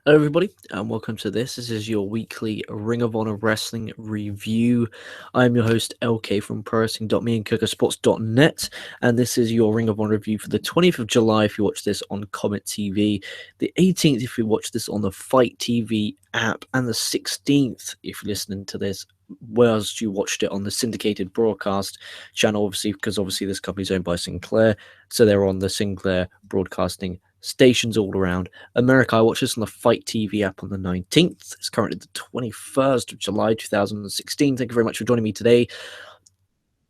Hello, everybody, and welcome to this. This is your weekly Ring of Honor Wrestling review. I'm your host, LK from ProWrestling.me and KocoSports.net, and this is your Ring of Honor review for the 20th of July if you watch this on Comet TV, the 18th if you watch this on the Fight TV app, and the 16th if you're listening to this whilst you watched it on the syndicated broadcast channel, obviously, because obviously this company is owned by Sinclair, so they're on the Sinclair broadcasting stations all around America. I watched this on the Fight TV app on the 19th. It's currently the 21st of July 2016. Thank you very much for joining me today.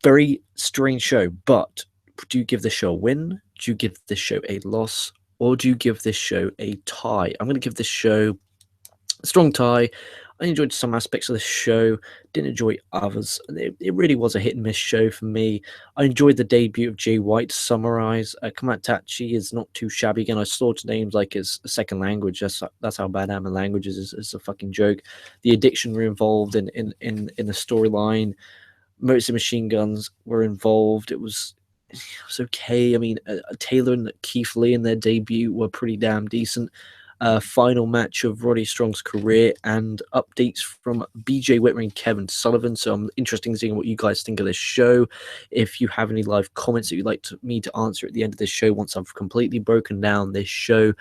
Very strange show, but do you give this show a win? Do you give this show a loss? Or do you give this show a tie? I'm going to give this show a strong tie. I enjoyed some aspects of the show, didn't enjoy others. It really was a hit and miss show for me. I enjoyed the debut of Jay White. To summarize, Kamatachi is not too shabby. Again, I slaughtered names like it's a second language. That's how bad I am in languages. It's a fucking joke. The addiction were involved in the storyline. Motor Machine Guns were involved. It was okay. I mean, Taylor and Keith Lee in their debut were pretty damn decent. Final match of Roddy Strong's career and updates from BJ Whitmer and Kevin Sullivan. So I'm interested in seeing what you guys think of this show. If you have any live comments that you'd like me to answer at the end of this show once I've completely broken down this show,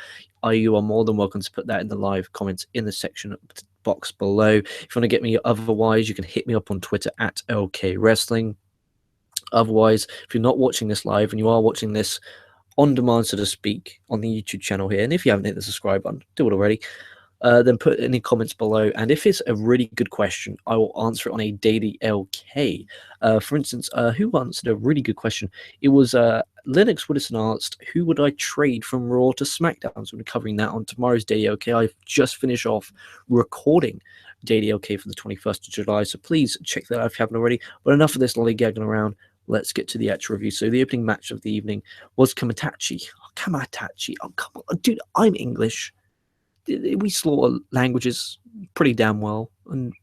you are more than welcome to put that in the live comments in the section box below. If you want to get me otherwise, you can hit me up on Twitter at LK Wrestling. Otherwise, if you're not watching this live and you are watching this on demand, so to speak, on the YouTube channel here, and if you haven't hit the subscribe button, do it already, then put any comments below, and if it's a really good question, I will answer it on a daily LK. For instance, who answered a really good question? It was Lennox Woodison asked, who would I trade from Raw to SmackDown? So we're covering that on tomorrow's daily LK. I've just finished off recording daily LK for the 21st of July, so please check that out if you haven't already. But enough of this lollygagging around. Let's get to the actual review. So the opening match of the evening was Kamatachi. Oh, Kamatachi. Oh, come on. Dude, I'm English. We slaughter languages pretty damn well. And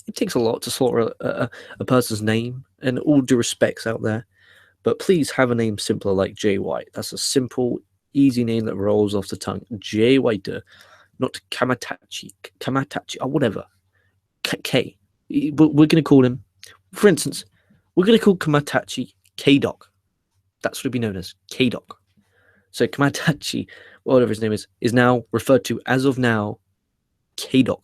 it takes a lot to slaughter a person's name. And all due respects out there. But please have a name simpler like Jay White. That's a simple, easy name that rolls off the tongue. Jay White. Not Kamatachi. Kamatachi. Or whatever. K. We're going to call him, for instance, we're going to call Kamatachi K-Doc. That's what it'll be known as, K-Doc. So Kamatachi, whatever his name is now referred to, as of now, K-Doc.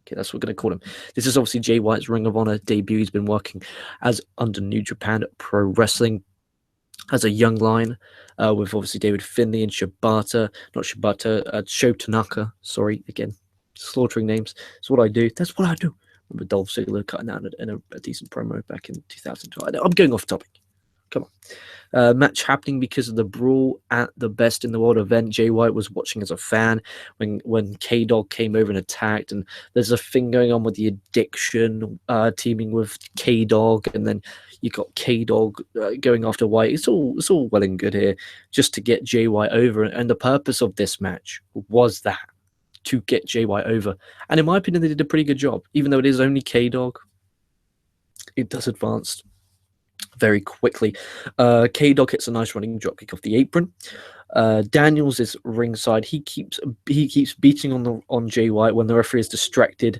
Okay, that's what we're going to call him. This is obviously Jay White's Ring of Honor debut. He's been working as under New Japan Pro Wrestling as a young lion with obviously David Finlay and Sho Tanaka. Sorry, again, slaughtering names. That's what I do. That's what I do. Remember Dolph Ziggler cutting out in a decent promo back in 2012. I'm going off topic. Come on. Match happening because of the brawl at the Best in the World event. Jay White was watching as a fan when K-Dog came over and attacked, and there's a thing going on with the addiction teaming with K-Dog, and then you got K-Dog going after White. It's all well and good here just to get Jay White over, and the purpose of this match was that, to get Jay White over. And in my opinion, they did a pretty good job. Even though it is only K-Dog, it does advance very quickly. K-Dog hits a nice running dropkick off the apron. Daniels is ringside. He keeps beating on Jay White when the referee is distracted,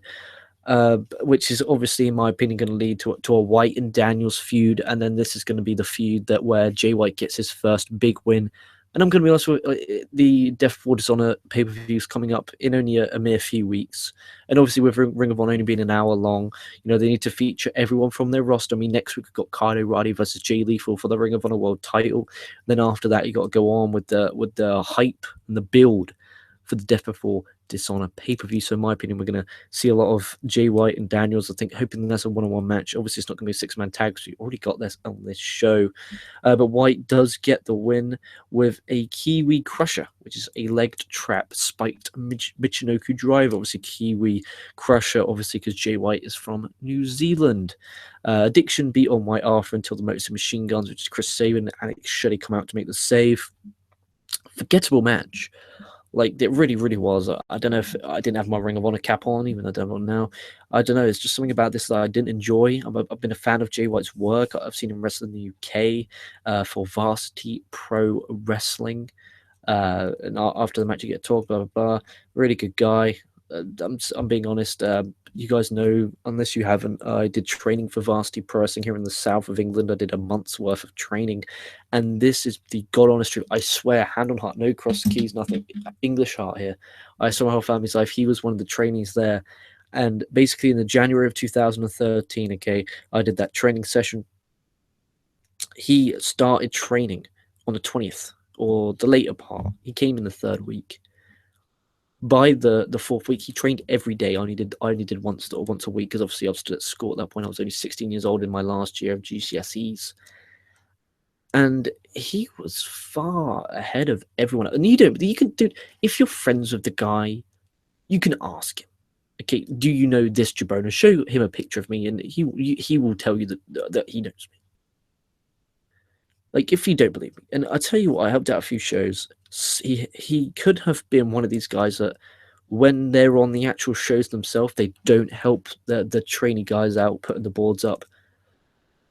which is obviously, in my opinion, going to lead to a White and Daniels feud. And then this is going to be the feud where Jay White gets his first big win. And I'm going to be honest with the Death Before Dishonor pay-per-views coming up in only a mere few weeks. And obviously with Ring of Honor only being an hour long, they need to feature everyone from their roster. I mean, next week we've got Kyle O'Reilly versus Jay Lethal for the Ring of Honor World title. Then after that, you got to go on with the hype and the build for the Death Before Dishonor pay-per-view. So in my opinion, we're going to see a lot of Jay White and Daniels, I think, hoping that's a one-on-one match. Obviously, it's not going to be a six-man tag, because we already got this on this show. But White does get the win with a Kiwi Crusher, which is a legged trap spiked Michinoku drive. Obviously, Kiwi Crusher, obviously, because Jay White is from New Zealand. Addiction beat on White after until the Motor Machine Guns, which is Chris Sabin and Alex Shelley, come out to make the save. Forgettable match. Like, it really, really was. I don't know if I didn't have my Ring of Honor cap on, even though I don't know now. I don't know. It's just something about this that I didn't enjoy. I've been a fan of Jay White's work. I've seen him wrestle in the UK for Varsity Pro Wrestling. And after the match, you get to talk, blah, blah, blah. Really good guy. I'm being honest. You guys know, unless you haven't, I did training for Varsity Pro Wrestling here in the south of England. I did a month's worth of training, and this is the God honest truth. I swear, hand on heart, no cross keys, nothing. English heart here. I saw my whole family's life. He was one of the trainees there, and basically in the January of 2013, okay, I did that training session. He started training on the 20th or the later part. He came in the third week. By the fourth week, he trained every day. I only did once a week because obviously I was still at school at that point. I was only 16 years old in my last year of GCSEs, and he was far ahead of everyone. And you can do, if you're friends with the guy, you can ask him. Okay, do you know DisJabot? Show him a picture of me, and he will tell you that he knows me. Like, if you don't believe me, and I tell you what, I helped out a few shows. He could have been one of these guys that, when they're on the actual shows themselves, they don't help the trainee guys out putting the boards up.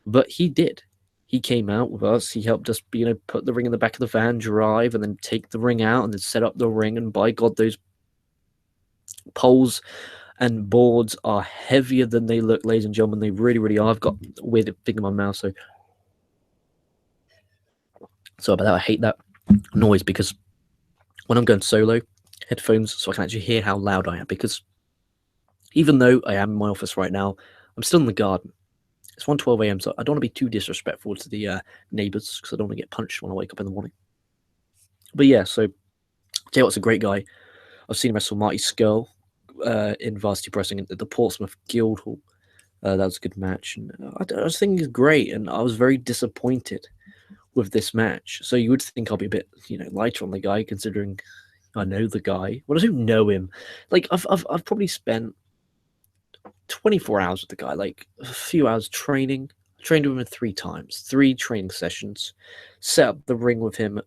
But he did. He came out with us. He helped us, put the ring in the back of the van, drive, and then take the ring out, and then set up the ring. And by God, those poles and boards are heavier than they look, ladies and gentlemen. They really, really are. I've got a weird thing in my mouth, so sorry about that. I hate that noise because when I'm going solo, headphones so I can actually hear how loud I am, because even though I am in my office right now, I'm still in the garden. It's 1:12 a.m, so I don't want to be too disrespectful to the neighbors, because I don't want to get punched when I wake up in the morning. But yeah, so tell you what's a great guy. I've seen him wrestle Marty Skrull in Varsity Pro Wrestling at the Portsmouth Guildhall. That was a good match, and I was thinking he's great, and I was very disappointed with this match. So you would think I'll be a bit, lighter on the guy, considering I know the guy. Well, I don't know him. Like, I've probably spent 24 hours with the guy, like a few hours training. I trained with him 3 times, 3 training sessions. Set up the ring with him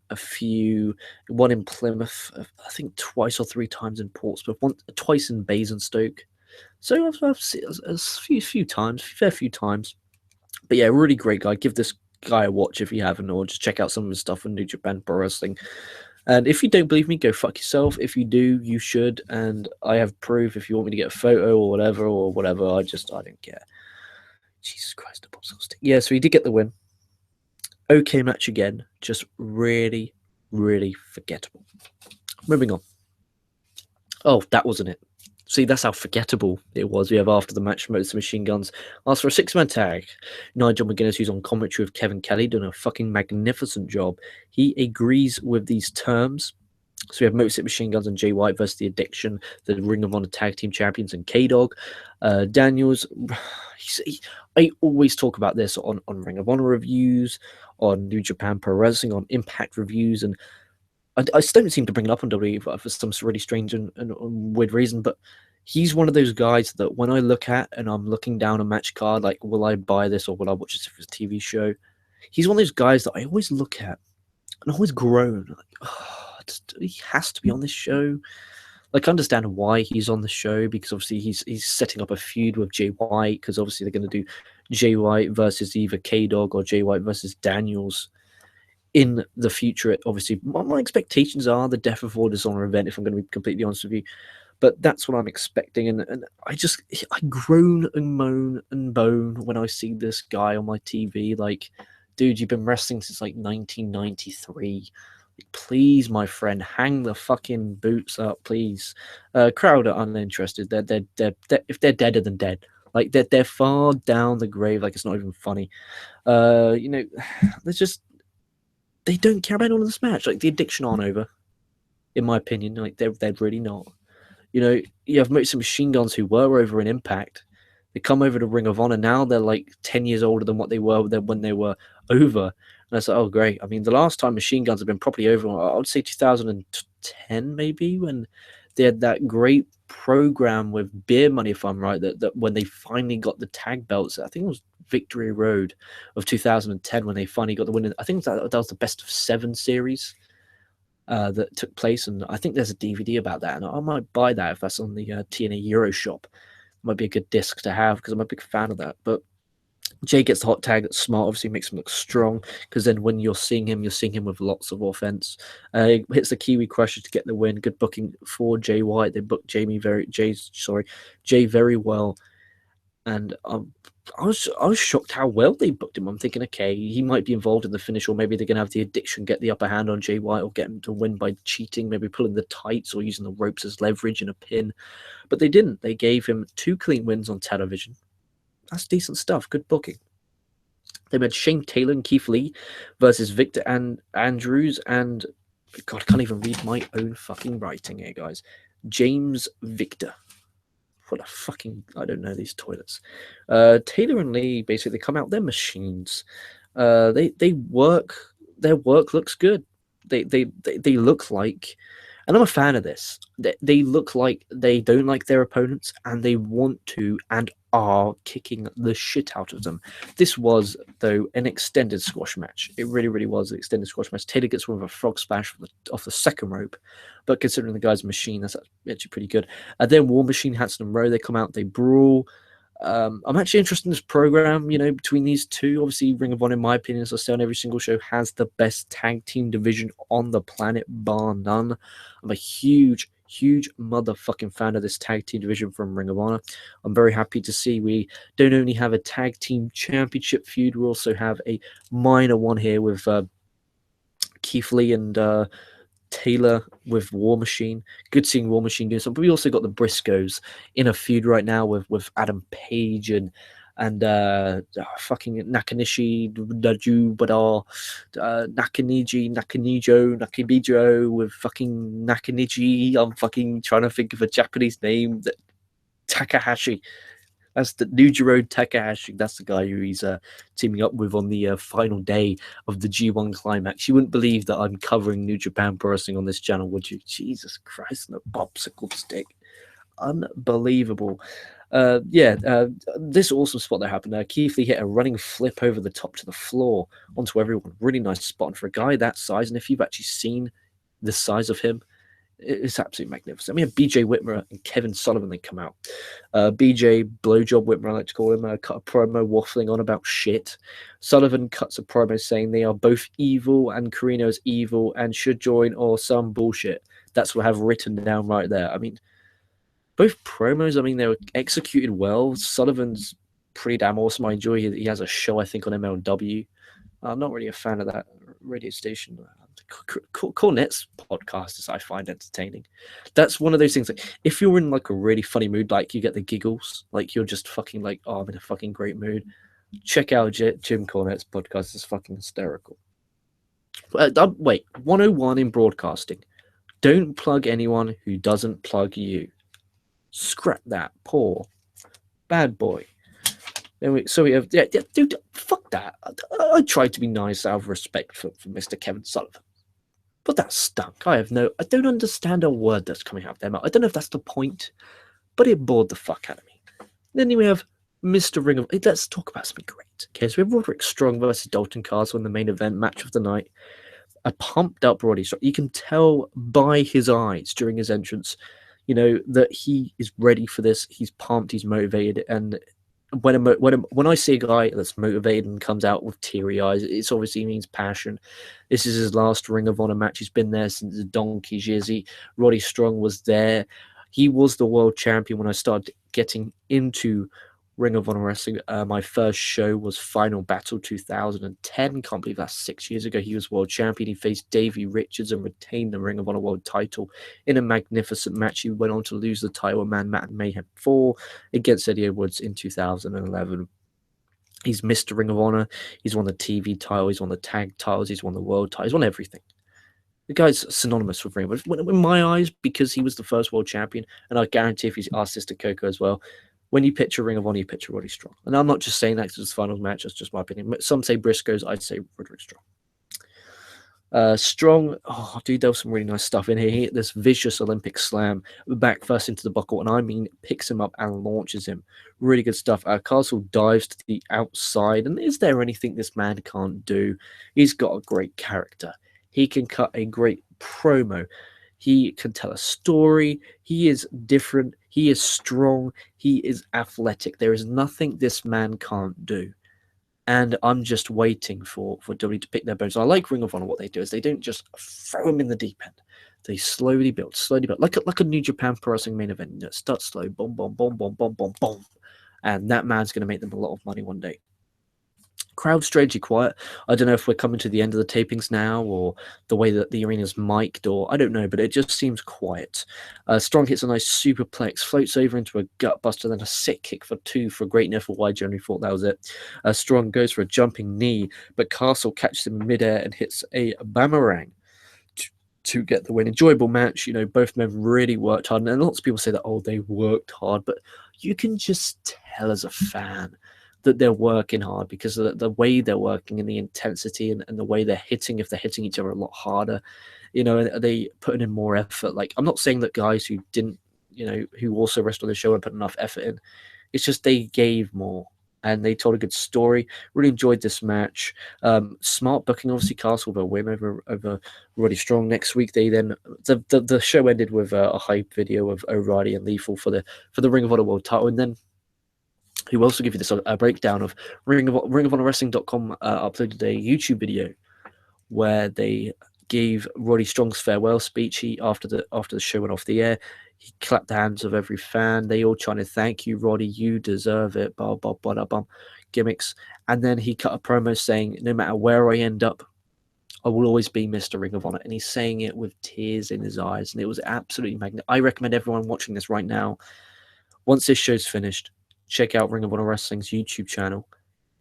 one in Plymouth, I think twice or 3 times in Portsmouth, twice in Basingstoke. So I've seen a few times, fair few times. But yeah, really great guy. Give this guy a watch if you haven't, or just check out some of his stuff on New Japan Pro Wrestling. And if you don't believe me, go fuck yourself. If you do, you should. And I have proof. If you want me to get a photo or whatever, I don't care. Jesus Christ, the popsicle stick. Yeah, so he did get the win. Okay match again. Just really, really forgettable. Moving on. Oh, that wasn't it. See, that's how forgettable it was. We have after the match, Motor Machine Guns asked for a 6-man tag. Nigel McGuinness, who's on commentary with Kevin Kelly, doing a fucking magnificent job. He agrees with these terms. So we have Motor City Machine Guns and Jay White versus The Addiction, the Ring of Honor Tag Team Champions, and K-Dog. Daniels, I always talk about this on Ring of Honor reviews, on New Japan Pro Wrestling, on Impact reviews, and I still don't seem to bring it up on WWE for some really strange and weird reason, but he's one of those guys that when I look at and I'm looking down a match card, like, will I buy this or will I watch this if it's a TV show? He's one of those guys that I always look at and always groan. Like, oh, he has to be on this show. Like, I understand why he's on the show, because obviously he's setting up a feud with Jay White, because obviously they're going to do Jay White versus either K-Dog or Jay White versus Daniels in the future. Obviously, my expectations are the Death of War Dishonor event, if I'm going to be completely honest with you. But that's what I'm expecting, and I groan and moan and bone when I see this guy on my TV. Like, dude, you've been wrestling since like 1993. Please, my friend, hang the fucking boots up, please. Crowd are uninterested. They're if they're deader than dead. Like, they're far down the grave. Like, it's not even funny. There's just, they don't care about all of this match. Like, the Addiction aren't over, in my opinion. Like, they're really not. You have Motor Machine Guns who were over in Impact. They come over to Ring of Honor. Now they're like 10 years older than what they were when they were over. And I said, oh, great. I mean, the last time Machine Guns have been properly over, I would say 2010 maybe, when they had that great program with Beer Money, if I'm right, that when they finally got the tag belts. I think it was Victory Road of 2010 when they finally got the win. I think that was the best of 7 series that took place, and I think there's a DVD about that, and I might buy that if that's on the TNA Euro shop. Might be a good disc to have, because I'm a big fan of that. But Jay gets the hot tag. That's smart. Obviously, makes him look strong because then when you're seeing him with lots of offense. Hits the Kiwi Crusher to get the win. Good booking for Jay White. They booked Jay very well, and I was shocked how well they booked him. I'm thinking, okay, he might be involved in the finish, or maybe they're gonna have the addiction get the upper hand on Jay White, or get him to win by cheating, maybe pulling the tights or using the ropes as leverage in a pin. But they didn't. They gave him 2 clean wins on television. That's decent stuff. Good booking. They had Shane Taylor and Keith Lee versus Victor and Andrews and God, I can't even read my own fucking writing here, guys. James Victor. What a fucking I don't know these toilets. Taylor and Lee basically come out. They're machines. They work. Their work looks good. They look like, and I'm a fan of this. They look like they don't like their opponents, and they want to and are kicking the shit out of them. This was, though, an extended squash match. It really, really was an extended squash match. Taylor gets one with a frog splash off the second rope, but considering the guy's a machine, that's actually pretty good. And then War Machine, Hanson and Rowe, they come out, they brawl. I'm actually interested in this program, between these two. Obviously, Ring of Honor, in my opinion, as I say on every single show, has the best tag team division on the planet, bar none. I'm a huge motherfucking fan of this tag team division from Ring of Honor. I'm very happy to see we don't only have a tag team championship feud, we also have a minor one here with Keith Lee and Taylor with War Machine. Good seeing War Machine doing something. But we also got the Briscoes in a feud right now with Adam Page and fucking Nakanishi, Nakanijo with fucking Nakanichi. I'm fucking trying to think of a Japanese name. Takahashi. That's the Nujiro Takahashi. That's the guy who he's teaming up with on the final day of the G1 Climax. You wouldn't believe that I'm covering New Japan Pro Wrestling on this channel, would you? Jesus Christ, and a popsicle stick. Unbelievable. This awesome spot that happened. Keith Lee hit a running flip over the top to the floor onto everyone. Really nice spot. And for a guy that size, and if you've actually seen the size of him, it's absolutely magnificent. We have BJ Whitmer and Kevin Sullivan. They come out. BJ, Blowjob Whitmer, I like to call him, cut a promo waffling on about shit. Sullivan cuts a promo saying they are both evil and Carino is evil and should join or some bullshit. That's what I have written down right there. I mean, both promos, they were executed well. Sullivan's pretty damn awesome. I enjoy he has a show, I think, on MLW. I'm not really a fan of that radio station. Cornet's podcast I find entertaining. That's one of those things. Like, if you're in like a really funny mood, like you get the giggles, like you're just fucking like, oh, I'm in a fucking great mood. Check out Jim Cornet's podcast. It's fucking hysterical. Wait, 101 in broadcasting. Don't plug anyone who doesn't plug you. Scrap that. Poor bad boy. So we have, dude, fuck that. I tried to be nice out of respect for Mr. Kevin Sullivan. But that stunk. I don't understand a word that's coming out of their mouth. I don't know if that's the point, but it bored the fuck out of me. Then we have Mr. Ring of... Let's talk about something great. Okay, so we have Roderick Strong versus Dalton Castle in the main event, match of the night. A pumped up Roddy Strong. You can tell by his eyes during his entrance, that he is ready for this. He's pumped, he's motivated, and when I see a guy that's motivated and comes out with teary eyes, it obviously means passion. This is his last Ring of Honor match. He's been there since the donkey's years. Roddy Strong was there. He was the world champion when I started getting into Ring of Honor Wrestling. My first show was Final Battle 2010. Can't believe that's 6 years ago. He was world champion. He faced Davey Richards and retained the Ring of Honor world title in a magnificent match. He went on to lose the title Man Matt Mayhem 4 against Eddie Edwards in 2011. He's Mr. Ring of Honor. He's won the TV title. He's won the tag titles. He's won the world title. He's won everything. The guy's synonymous with Ring of Honor. In my eyes, because he was the first world champion, and I guarantee if he's asked this to Koco as well, when you picture Ring of Honor, you picture Roddy Strong. And I'm not just saying that because it's the finals match. That's just my opinion. Some say Briscoes. I'd say Roderick Strong. Strong, dude, there was some really nice stuff in here. He hit this vicious Olympic slam back first into the buckle, and picks him up and launches him. Really good stuff. Castle dives to the outside, and is there anything this man can't do? He's got a great character. He can cut a great promo. He can tell a story. He is different. He is strong. He is athletic. There is nothing this man can't do. And I'm just waiting for WWE to pick their bones. I like Ring of Honor. What they do is they don't just throw them in the deep end. They slowly build, like a New Japan Pro Wrestling main event. You know, start slow, boom, boom, boom, boom, boom, boom, boom, and that man's going to make them a lot of money one day. Crowd strangely quiet. I don't know if we're coming to the end of the tapings now, or the way that the arena's mic'd, or I don't know, but it just seems quiet. Strong hits a nice superplex, floats over into a gut buster, then a sick kick for 2 for a great near fall. I generally thought that was it. Strong goes for a jumping knee, but Castle catches him midair and hits a boomerang to get the win. Enjoyable match. You know, both men really worked hard, and lots of people say that, oh, they worked hard, but you can just tell as a fan that they're working hard because of the way they're working and the intensity and the way they're hitting. If they're hitting each other a lot harder, you know, they putting in more effort. Like, I'm not saying that guys who didn't, you know, who also wrestled on the show and put enough effort in. It's just they gave more and they told a good story. Really enjoyed this match. Smart booking, obviously. Castle with a win over Roddy Strong. Next week, they then the show ended with a hype video of O'Reilly and Lethal for the Ring of Honor World Title, and then he will also give you this a breakdown of Ring of Honor Wrestling.com uploaded a YouTube video where they gave Roddy Strong's farewell speech. He after the show went off the air, he clapped the hands of every fan. They all trying to thank you, Roddy. You deserve it. Blah blah blah blah. Gimmicks, and then he cut a promo saying, "No matter where I end up, I will always be Mr. Ring of Honor." And he's saying it with tears in his eyes, and it was absolutely magnificent. I recommend everyone watching this right now, once this show's finished, check out Ring of Honor Wrestling's YouTube channel.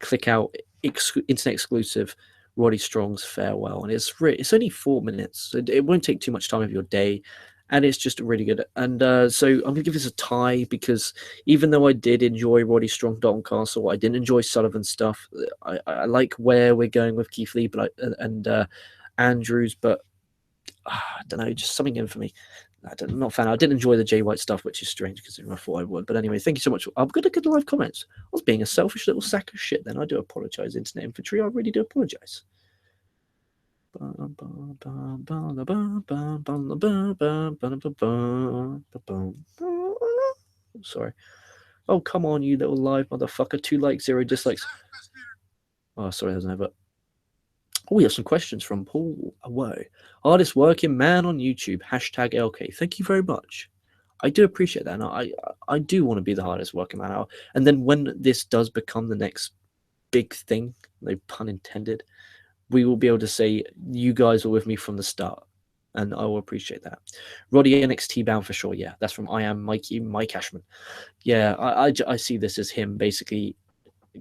Click out internet exclusive Roddy Strong's farewell, and it's only 4 minutes. It won't take too much time of your day, and it's just really good. And so I'm going to give this a tie because even though I did enjoy Roddy Strong, Dalton Castle, I didn't enjoy Sullivan's stuff. I like where we're going with Keith Lee, and Andrews, but I don't know, just something in for me. I'm not a fan. I didn't enjoy the Jay White stuff, which is strange because I thought I would. But anyway, thank you so much. I'm going to get live comments. I was being a selfish little sack of shit then. I do apologize, Internet Infantry. I really do apologize. Sorry. Oh, come on, you little live motherfucker. 2 likes, 0 dislikes. Oh, sorry, there's never. Oh, we have some questions from Paul Away. Hardest working man on YouTube. Hashtag LK. Thank you very much. I do appreciate that. And I do want to be the hardest working man. And then when this does become the next big thing, no pun intended, we will be able to say you guys were with me from the start. And I will appreciate that. Roddy NXT bound for sure. Yeah, that's from I Am Mikey, Mike Ashman. Yeah, I see this as him basically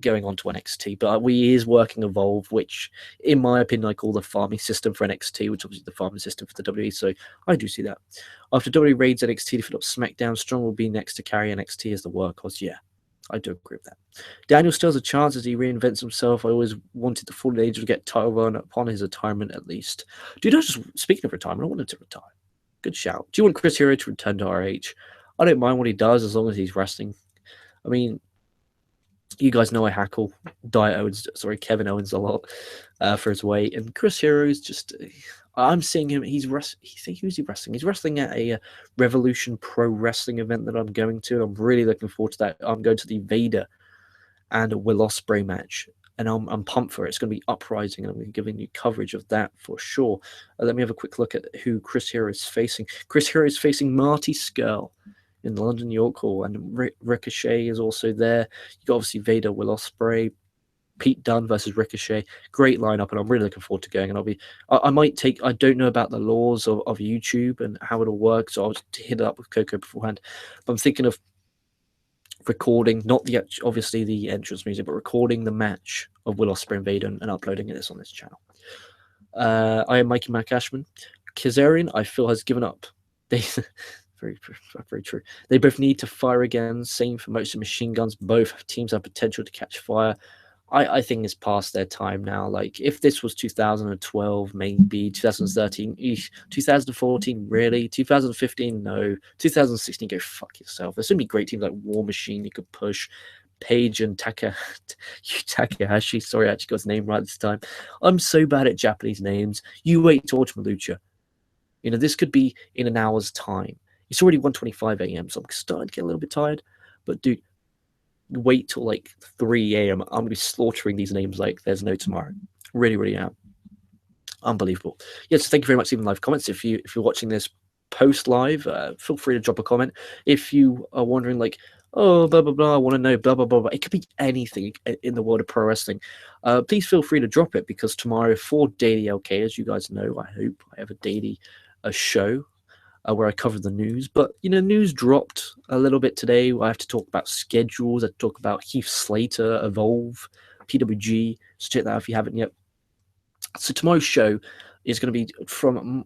going on to NXT, but he is working Evolve, which in my opinion I call the farming system for NXT, which obviously the farming system for the WWE, so I do see that. After WWE raids NXT to fill up SmackDown, Strong will be next to carry NXT as the workhorse. Yeah, I do agree with that. Daniel still has a chance as he reinvents himself. I always wanted the Fallen Angel to get title run upon his retirement at least. Dude, I was just speaking of retirement, I wanted to retire. Good shout. Do you want Chris Hero to return to ROH? I don't mind what he does as long as he's wrestling. I mean, you guys know I hackle Kevin Owens a lot for his weight, and Chris Hero's just. I'm seeing him. Who's he wrestling? He's wrestling at a Revolution Pro Wrestling event that I'm going to. I'm really looking forward to that. I'm going to the Vader and Will Ospreay match, and I'm pumped for it. It's going to be Uprising, and I'm going to be giving you coverage of that for sure. Let me have a quick look at who Chris Hero is facing. Chris Hero is facing Marty Scurll in the London York Hall, and Ricochet is also there. You got obviously Vader, Will Ospreay, Pete Dunne versus Ricochet. Great lineup, and I'm really looking forward to going. And I might take. I don't know about the laws of YouTube and how it'll work, so I'll hit it up with Koco beforehand. But I'm thinking of recording, not obviously the entrance music, but recording the match of Will Ospreay and Vader and uploading this on this channel. I am Mikey Mac Ashman. Kazarian, I feel, has given up. Very true. They both need to fire again. Same for most of Machine Guns. Both teams have potential to catch fire. I think it's past their time now. Like, if this was 2012, maybe 2013, 2014, really? 2015, no. 2016, go fuck yourself. There's so many great teams like War Machine you could push. Paige and Takahashi. Sorry, I actually got his name right this time. I'm so bad at Japanese names. You wait to watch Malucha. You know, this could be in an hour's time. It's already 1:25 a.m., so I'm starting to get a little bit tired. But, dude, wait till like 3 a.m. I'm gonna be slaughtering these names like there's no tomorrow. Really, really am. Unbelievable. Yes, thank you very much. Even live comments. If you're watching this post live, feel free to drop a comment. If you are wondering, like, oh, blah blah blah, I want to know, blah blah blah, blah. It could be anything in the world of pro wrestling. Please feel free to drop it, because tomorrow for Daily LK, as you guys know, I hope I have a daily show where I cover the news. But news dropped a little bit today. I have to talk about schedules. I have to talk about Heath Slater, Evolve, PWG. So check that out if you haven't yet. So tomorrow's show is going to be from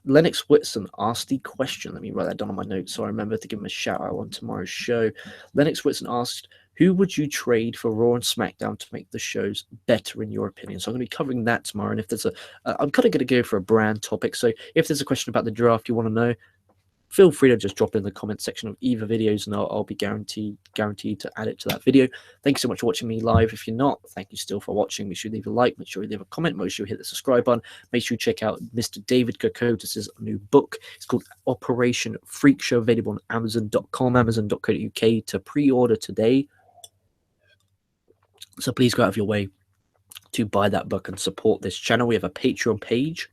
Lennox Whitson asked the question. Let me write that down on my notes so I remember to give him a shout out on tomorrow's show. Lennox Whitson asked, who would you trade for Raw and SmackDown to make the shows better in your opinion? So I'm going to be covering that tomorrow. And if there's I'm kind of going to go for a brand topic. So if there's a question about the draft you want to know, feel free to just drop it in the comment section of either videos, and I'll be guaranteed to add it to that video. Thank you so much for watching me live. If you're not, thank you still for watching. Make sure you leave a like, make sure you leave a comment, make sure you hit the subscribe button. Make sure you check out Mr. David Koco's new book. It's called Operation Freak Show, available on Amazon.com, Amazon.co.uk to pre-order today. So please go out of your way to buy that book and support this channel. We have a Patreon page.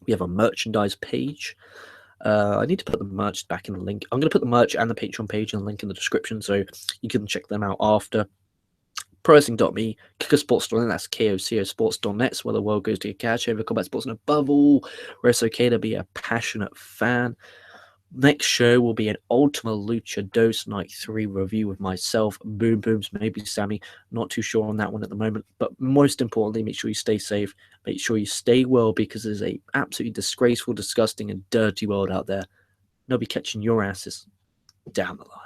We have a merchandise page. I need to put the merch back in the link. I'm going to put the merch and the Patreon page in the link in the description, so you can check them out after. ProWrestling.me, KocoSports.net, that's KocoSports.net, where the world goes to get cash over combat sports, and above all, where it's okay to be a passionate fan. Next show will be an Ultima Lucha Dos Night 3 review with myself, Boom Booms, maybe Sammy. Not too sure on that one at the moment. But most importantly, make sure you stay safe. Make sure you stay well, because there's a absolutely disgraceful, disgusting, and dirty world out there. They'll be catching your asses down the line.